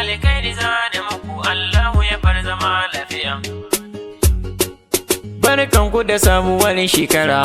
alkhairi zane muku Allahu ya bar zama lafiya. Barkanku da sabuwar shekara.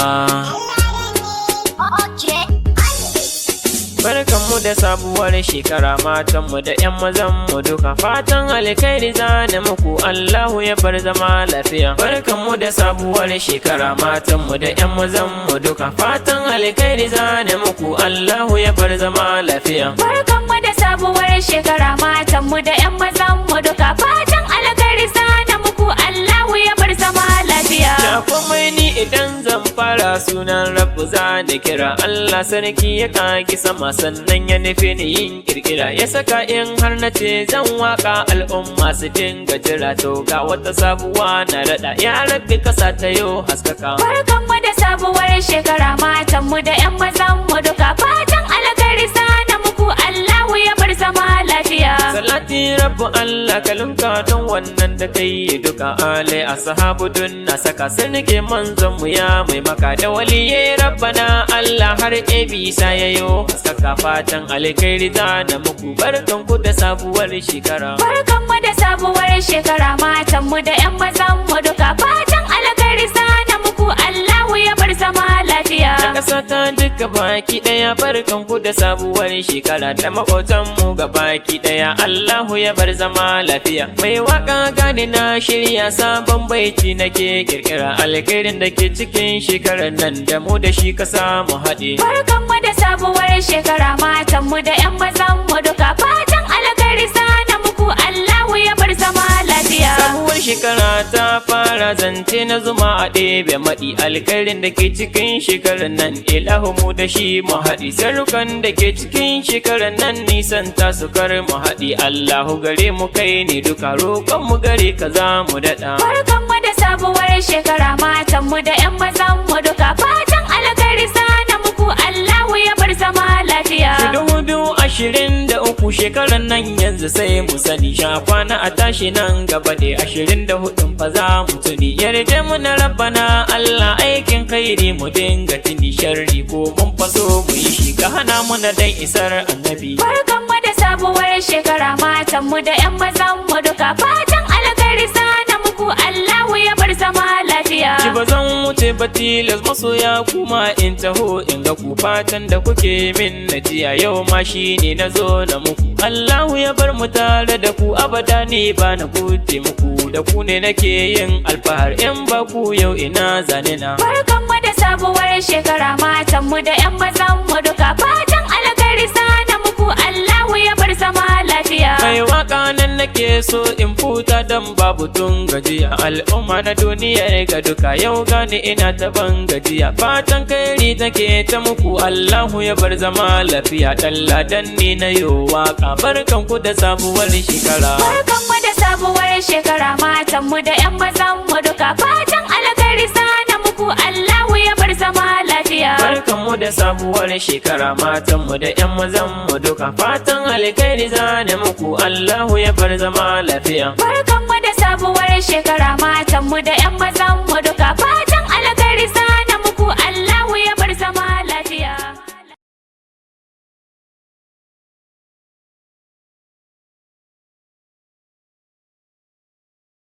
Barkanmu da sabuwar shekara, matanmu da 'yan mazanmu duka fatan alkhairi zane muku Allahu ya bar zama lafiya. Barkanmu da sabuwar shekara, matanmu da 'yan mazanmu duka fatan alkhairi zane muku Allahu ya bar zama lafiya. Barkanmu da sabuwar shekara, matanmu da 'yan mazanmu duka fatan alkhairi zane muku Allahu ya bar zama lafiya. Ya komai ni idan zan fara sunan Rabbu za da kira, Allah sarki ya kaki sama sannan ya nufi ni yin kirkira, ya saka in har na ce zan waka al'umma su dinga jira, to ga wata sabuwa na rada ya rabbi kasa ta yo haskaka. Barkanmu da sabuwar shekara, matanmu da 'yan mazanmu duka fatan alkhairi zane muku Allahu ya bar zama lafiya. Salati Rabbu Allah kalunka don wannan da kai duka alai ashabu dun na saka sarki manzon mu ya mai maka da waliye Rabbana Allah har bisa yayo haskaka fatan alkhairi zane muku. Barkanku da sabuwar shekara. Barkanmu da sabuwar shekara, matanmu da 'yan mazanmu duka fatan alkhairi zane muku Allahu ya bar zama lafiya. Da ƙasa ta duka baki ɗaya barkanku da sabuwar shekara, da maƙotanmu ga baki ɗaya Allahu ya bar zama lafiya. Mai waka gani na shirya sabon baiti nake kirkira, alkhairin da ke cikin shekarar nan da mu da shi ka samu haɗe. Barkanmu da sabuwar shekara, matanmu da 'yan mazanmu duka fatan alkhairi zane muku Allahu ya bar zama lafiya. Sabuwar shekara ta fara zance na zuma a ɗebe maɗi, alkhairin da ke cikin shekarar nan ilahu mu da shi mu haɗi. Sarrukan da ke cikin shekarar nan nisan ta su kar mu haɗi, Allahu gare mu kai ne duka roƙon mu gare ka za mu daɗa. Barkanmu da sabuwar shekara, matanmu da 'yan mazanmu duka fatan alkhairi zane muku Allahu ya bar zama lafiya. 2023 shekarar nan yanzu sai mu sani, shafa na a tashi nan gaba da 24 fa za mu tuni. Yarda mu na Rabbana Allah aikin khairi mu dinga tuni, sharri ko mun faso mu yi shi ka hana mu na dan isar annabi. Barkanmu da sabuwar shekara, matanmu da 'yan mazanmu duka fatan alkhairi zane muku Allahu ya bar zama lafiya. Ci ba zan wuce ba tilas masoya kuma in taho in ga ku fatan da kuke min na jiya, yau ma shi ne na zo na muku. Allahu ya bar mu tare da ku abada ne ba na guje muku, da ku ne nake yin alfahar in ba ku yau ina zane na. Barkanmu da sabuwar shekara, matanmu da 'yan mazanmu duka fatan alkhairi zane muku Allahu ya bar zama lafiya. Mai waka nan nake so in futa dan babu tun gajiya, al'umma na duniya ga duka yau gani ina ta ban gajiya. Fatan kairi take ta muku Allahu ya bar zama lafiya, dalla dan ni na yo waka. Barkanku da sabuwar shekara. Barkanmu da sabuwar shekara, matanmu da 'yan mazanmu duka fatan alkhairi zane muku Allahu ya bar zama lafiya. Barkanmu da sabuwar shekara, matanmu da 'yan mazanmu duka fatan alkhairi zane muku Allahu ya bar zama lafiya. Barkanmu da sabuwar shekara, matanmu da 'yan mazanmu